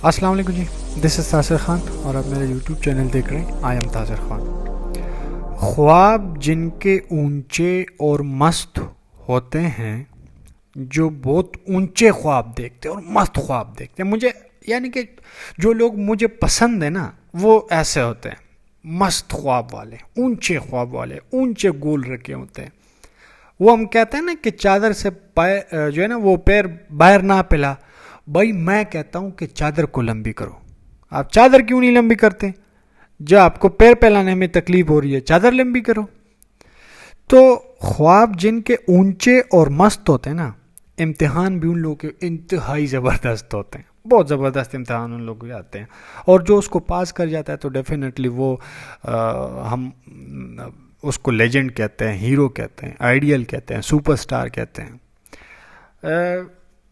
السلام علیکم جی، دس از تاثر خان اور آپ میرا یوٹیوب چینل دیکھ رہے ہیں آئی ایم تاثر خان۔ خواب جن کے اونچے اور مست ہوتے ہیں، جو بہت اونچے خواب دیکھتے ہیں اور مست خواب دیکھتے ہیں، مجھے یعنی کہ جو لوگ مجھے پسند ہیں نا وہ ایسے ہوتے ہیں، مست خواب والے، اونچے خواب والے، اونچے گول رکھے ہوتے ہیں۔ وہ ہم کہتے ہیں نا کہ چادر سے جو ہے نا وہ پیر باہر نہ پھیلا، بھائی میں کہتا ہوں کہ چادر کو لمبی کرو۔ آپ چادر کیوں نہیں لمبی کرتے؟ جب آپ کو پیر پھیلانے میں تکلیف ہو رہی ہے، چادر لمبی کرو۔ تو خواب جن کے اونچے اور مست ہوتے ہیں نا، امتحان بھی ان لوگوں کے انتہائی زبردست ہوتے ہیں، بہت زبردست امتحان ان لوگوں کے آتے ہیں، اور جو اس کو پاس کر جاتا ہے تو ڈیفینیٹلی وہ ہم اس کو لیجنڈ کہتے ہیں، ہیرو کہتے ہیں، آئیڈیل کہتے ہیں، سپر سٹار کہتے ہیں۔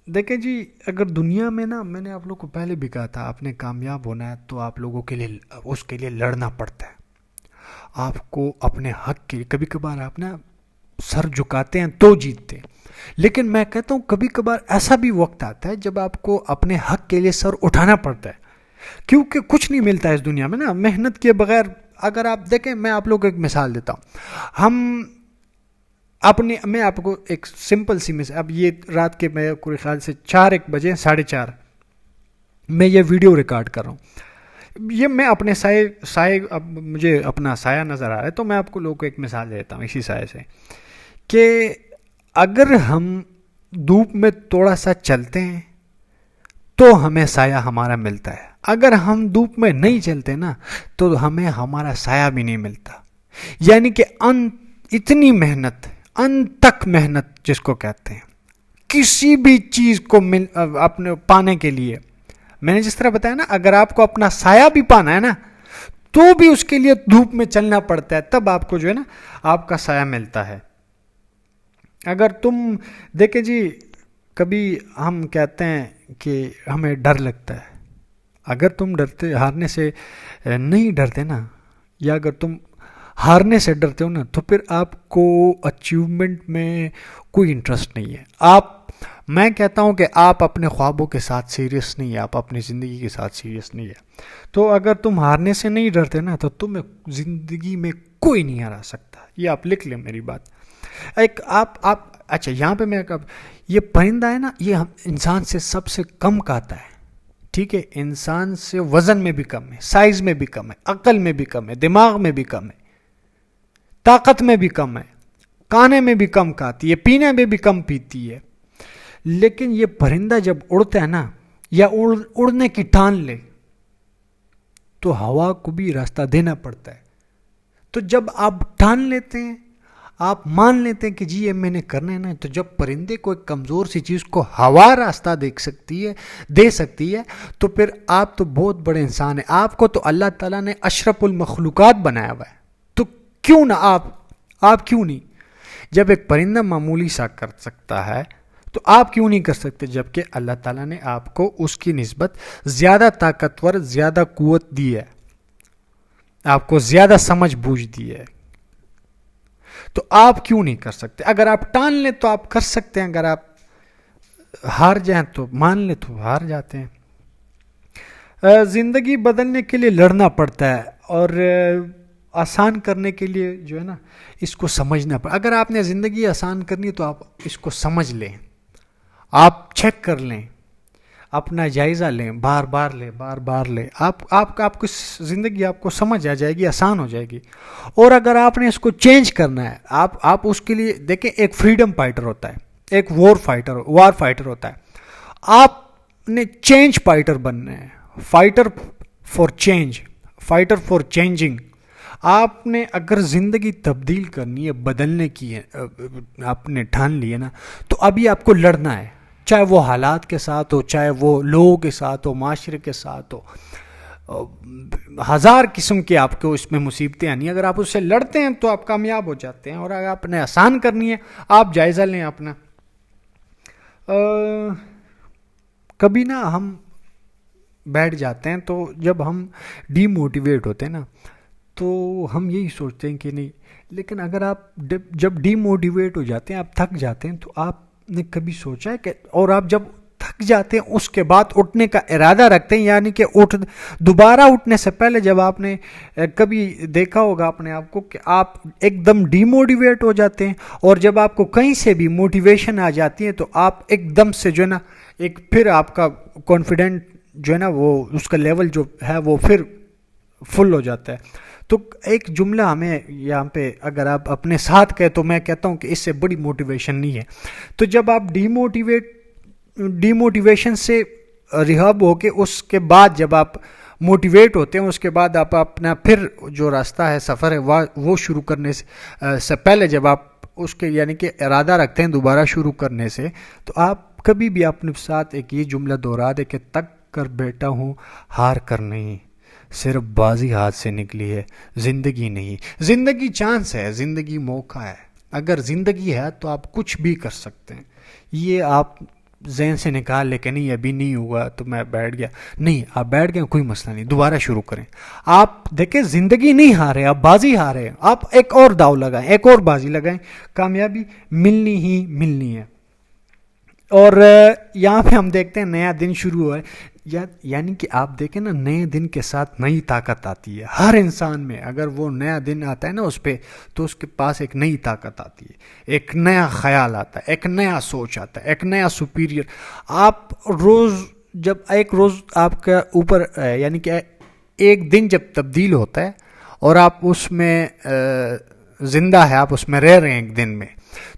دیکھیں جی، اگر دنیا میں نا، میں نے آپ لوگوں کو پہلے بھی کہا تھا، آپ نے کامیاب ہونا ہے تو آپ لوگوں کے لیے اس کے لیے لڑنا پڑتا ہے۔ آپ کو اپنے حق کے، کبھی کبھار آپ نا سر جھکاتے ہیں تو جیتتے ہیں، لیکن میں کہتا ہوں کبھی کبھار ایسا بھی وقت آتا ہے جب آپ کو اپنے حق کے لیے سر اٹھانا پڑتا ہے، کیونکہ کچھ نہیں ملتا ہے اس دنیا میں نا محنت کے بغیر۔ اگر آپ دیکھیں، میں آپ لوگوں کو ایک مثال دیتا ہوں، میں آپ کو ایک سمپل سی مثال، اب یہ رات کے میں کوئی خیال سے 1 بجے 4:30 میں یہ ویڈیو ریکارڈ کر رہا ہوں۔ یہ میں اپنے سائے اب مجھے اپنا سایہ نظر آ رہا ہے، تو میں آپ کو لوگوں کو ایک مثال دیتا ہوں اسی سائے سے، کہ اگر ہم دھوپ میں تھوڑا سا چلتے ہیں تو ہمیں سایہ ہمارا ملتا ہے، اگر ہم دھوپ میں نہیں چلتے نا تو ہمیں ہمارا سایہ بھی نہیں ملتا۔ یعنی کہ اتنی محنت، تک محنت جس کو کہتے ہیں، کسی بھی چیز کو اپنے پانے کے لیے، میں نے جس طرح بتایا نا، اگر آپ کو اپنا سایہ بھی پانا ہے نا تو بھی اس کے لیے دھوپ میں چلنا پڑتا ہے، تب آپ کو جو ہے نا آپ کا سایہ ملتا ہے۔ اگر تم دیکھیں جی، کبھی ہم کہتے ہیں کہ ہمیں ڈر لگتا ہے، اگر تم ہارنے سے نہیں ڈرتے نا، یا اگر تم ہارنے سے ڈرتے ہو نا، تو پھر آپ کو اچیومنٹ میں کوئی انٹرسٹ نہیں ہے۔ میں کہتا ہوں کہ آپ اپنے خوابوں کے ساتھ سیریس نہیں ہے، آپ اپنی زندگی کے ساتھ سیریس نہیں ہے۔ تو اگر تم ہارنے سے نہیں ڈرتے نا تو تمہیں زندگی میں کوئی نہیں ہرا سکتا۔ یہ آپ لکھ لیں میری بات۔ اچھا، یہاں پہ میں یہ پرندہ ہے نا، یہ انسان سے سب سے کم کاتا ہے، ٹھیک ہے؟ انسان سے وزن میں بھی کم ہے، سائز میں بھی کم ہے، عقل میں بھی کم ہے، دماغ میں بھی کم ہے، طاقت میں بھی کم ہے، کھانے میں بھی کم کھاتی ہے، پینے میں بھی کم پیتی ہے۔ لیکن یہ پرندہ جب اڑتا ہے نا، یا اڑنے کی ٹھان لے، تو ہوا کو بھی راستہ دینا پڑتا ہے۔ تو جب آپ ٹھان لیتے ہیں، آپ مان لیتے ہیں کہ جی یہ میں نے کرنا ہے نا، تو جب پرندے کو ایک کمزور سی چیز کو ہوا راستہ دے سکتی ہے، تو پھر آپ تو بہت بڑے انسان ہیں۔ آپ کو تو اللہ تعالیٰ نے اشرف المخلوقات بنایا ہوا ہے، تو کیوں نہ آپ کیوں نہیں؟ جب ایک پرندہ معمولی سا کر سکتا ہے تو آپ کیوں نہیں کر سکتے؟ جبکہ اللہ تعالیٰ نے آپ کو اس کی نسبت زیادہ طاقتور، زیادہ قوت دی ہے، آپ کو زیادہ سمجھ بوجھ دی ہے، تو آپ کیوں نہیں کر سکتے؟ اگر آپ ٹان لیں تو آپ کر سکتے ہیں، اگر آپ ہار جائیں تو مان لیں تو ہار جاتے ہیں۔ زندگی بدلنے کے لیے لڑنا پڑتا ہے، اور آسان کرنے کے لیے جو ہے نا اس کو سمجھنا پڑتا۔ اگر آپ نے زندگی آسان کرنی ہے تو آپ اس کو سمجھ لیں، آپ چیک کر لیں، اپنا جائزہ لیں، بار بار لیں، آپ کو زندگی آپ کو سمجھ آ جائے گی، آسان ہو جائے گی۔ اور اگر آپ نے اس کو چینج کرنا ہے، آپ اس کے لیے دیکھیں، ایک فریڈم فائٹر ہوتا ہے، ایک وار فائٹر ہوتا ہے، آپ نے چینج فائٹر بننا ہے، فائٹر فار چینجنگ۔ آپ نے اگر زندگی تبدیل کرنی ہے، بدلنے کی ہے، آپ نے ٹھان لی ہے نا، تو ابھی آپ کو لڑنا ہے، چاہے وہ حالات کے ساتھ ہو، چاہے وہ لوگوں کے ساتھ ہو، معاشرے کے ساتھ ہو، 1000 قسم کے آپ کو اس میں مصیبتیں آنی ہیں۔ اگر آپ اس سے لڑتے ہیں تو آپ کامیاب ہو جاتے ہیں، اور اگر آپ نے آسان کرنی ہے، آپ جائزہ لیں اپنا۔ کبھی نا ہم بیٹھ جاتے ہیں، تو جب ہم ڈی موٹیویٹ ہوتے ہیں نا تو ہم یہی سوچتے ہیں کہ نہیں، لیکن اگر آپ جب ڈی موٹیویٹ ہو جاتے ہیں، آپ تھک جاتے ہیں، تو آپ نے کبھی سوچا ہے کہ، اور آپ جب تھک جاتے ہیں اس کے بعد اٹھنے کا ارادہ رکھتے ہیں, یعنی کہ دوبارہ اٹھنے سے پہلے جب آپ نے کبھی دیکھا ہوگا اپنے آپ کو کہ آپ ایک دم ڈی موٹیویٹ ہو جاتے ہیں, اور جب آپ کو کہیں سے بھی موٹیویشن آ جاتی ہے تو آپ ایک دم سے جو ہے نا ایک پھر آپ کا کانفیڈنٹ جو ہے نا وہ اس کا لیول جو ہے وہ پھر فل ہو جاتا ہے. تو ایک جملہ ہمیں یہاں پہ اگر آپ اپنے ساتھ کہیں تو میں کہتا ہوں کہ اس سے بڑی موٹیویشن نہیں ہے. تو جب آپ ڈی موٹیویشن سے ریہاب ہو کے اس کے بعد جب آپ موٹیویٹ ہوتے ہیں, اس کے بعد آپ اپنا پھر جو راستہ ہے سفر ہے وہ شروع کرنے سے پہلے جب آپ اس کے یعنی کہ ارادہ رکھتے ہیں دوبارہ شروع کرنے سے, تو آپ کبھی بھی اپنے ساتھ ایک یہ جملہ دہرا دیں کہ تک کر بیٹا ہوں ہار کر نہیں, صرف بازی ہاتھ سے نکلی ہے زندگی نہیں. زندگی چانس ہے, زندگی موقع ہے. اگر زندگی ہے تو آپ کچھ بھی کر سکتے ہیں. یہ آپ ذہن سے نکال لے کہ نہیں ابھی نہیں ہوا تو میں بیٹھ گیا, نہیں, آپ بیٹھ گئے کوئی مسئلہ نہیں, دوبارہ شروع کریں. آپ دیکھیں زندگی نہیں ہارے, آپ بازی ہارے, آپ ایک اور داؤ لگائیں, ایک اور بازی لگائیں, کامیابی ملنی ہی ملنی ہے. اور یہاں پہ ہم دیکھتے ہیں نیا دن شروع ہوا ہے, یعنی کہ آپ دیکھیں نا نئے دن کے ساتھ نئی طاقت آتی ہے ہر انسان میں. اگر وہ نیا دن آتا ہے نا اس پہ تو اس کے پاس ایک نئی طاقت آتی ہے, ایک نیا خیال آتا ہے, ایک نیا سوچ آتا ہے, ایک نیا سپیریئر. آپ جب ایک روز آپ کا اوپر یعنی کہ ایک دن جب تبدیل ہوتا ہے اور آپ اس میں زندہ ہے, آپ اس میں رہ رہے ہیں ایک دن میں,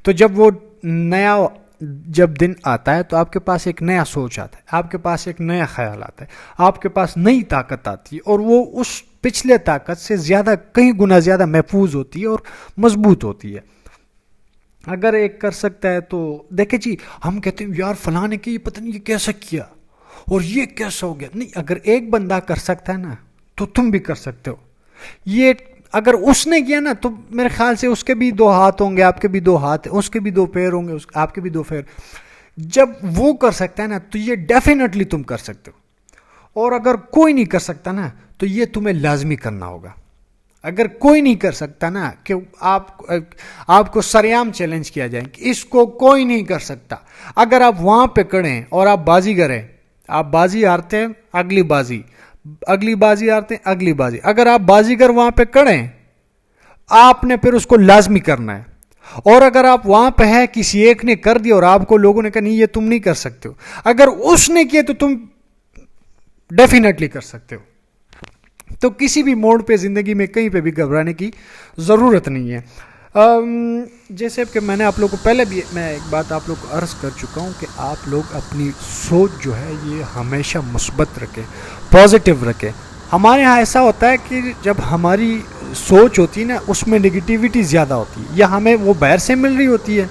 تو جب وہ نیا جب دن آتا ہے تو آپ کے پاس ایک نیا سوچ آتا ہے, آپ کے پاس ایک نیا خیال آتا ہے, آپ کے پاس نئی طاقت آتی ہے, اور وہ اس پچھلے طاقت سے زیادہ کئی گنا زیادہ محفوظ ہوتی ہے اور مضبوط ہوتی ہے. اگر ایک کر سکتا ہے تو دیکھیں جی, ہم کہتے ہیں یار فلاں نے کہ یہ پتہ نہیں یہ کیسا کیا اور یہ کیسا ہو گیا. نہیں, اگر ایک بندہ کر سکتا ہے نا تو تم بھی کر سکتے ہو. یہ اگر اس نے کیا نا تو میرے خیال سے اس کے بھی 2 ہاتھ ہوں گے, آپ کے بھی 2 ہاتھ, اس کے بھی 2 پیر ہوں گے, آپ کے بھی 2 پیر. جب وہ کر سکتا ہے نا تو یہ ڈیفینیٹلی تم کر سکتے ہو. اور اگر کوئی نہیں کر سکتا نا تو یہ تمہیں لازمی کرنا ہوگا. اگر کوئی نہیں کر سکتا نا کہ آپ کو سریعام چیلنج کیا جائے کہ اس کو کوئی نہیں کر سکتا, اگر آپ وہاں پہ کڑیں اور آپ بازی کریں, آپ بازی ہارتے ہیں اگلی بازی ہارتے ہیں اگلی بازی, اگر آپ بازیگر وہاں پہ کڑیں آپ نے پھر اس کو لازمی کرنا ہے. اور اگر آپ وہاں پہ ہے کسی ایک نے کر دیا اور آپ کو لوگوں نے کہا نہیں یہ تم نہیں کر سکتے ہو, اگر اس نے کیا تو تم ڈیفینیٹلی کر سکتے ہو. تو کسی بھی موڑ پہ زندگی میں کہیں پہ بھی گھبرانے کی ضرورت نہیں ہے. جیسے کہ میں نے آپ لوگوں کو پہلے بھی میں ایک بات آپ لوگ کو عرض کر چکا ہوں کہ آپ لوگ اپنی سوچ جو ہے یہ ہمیشہ مثبت رکھیں, پازیٹیو رکھیں. ہمارے ہاں ایسا ہوتا ہے کہ جب ہماری سوچ ہوتی ہے نا اس میں نگیٹیوٹی زیادہ ہوتی ہے, یا ہمیں وہ باہر سے مل رہی ہوتی ہے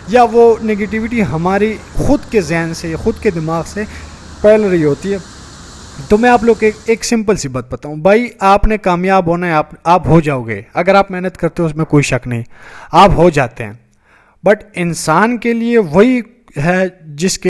یا وہ نگیٹیوٹی ہماری خود کے ذہن سے خود کے دماغ سے پھیل رہی ہوتی ہے. تو میں آپ لوگ ایک سمپل سی بات بتاؤں بھائی, آپ نے کامیاب ہونا ہے, آپ ہو جاؤ گے اگر آپ محنت کرتے ہو, اس میں کوئی شک نہیں, آپ ہو جاتے ہیں. بٹ انسان کے لیے وہی ہے جس کے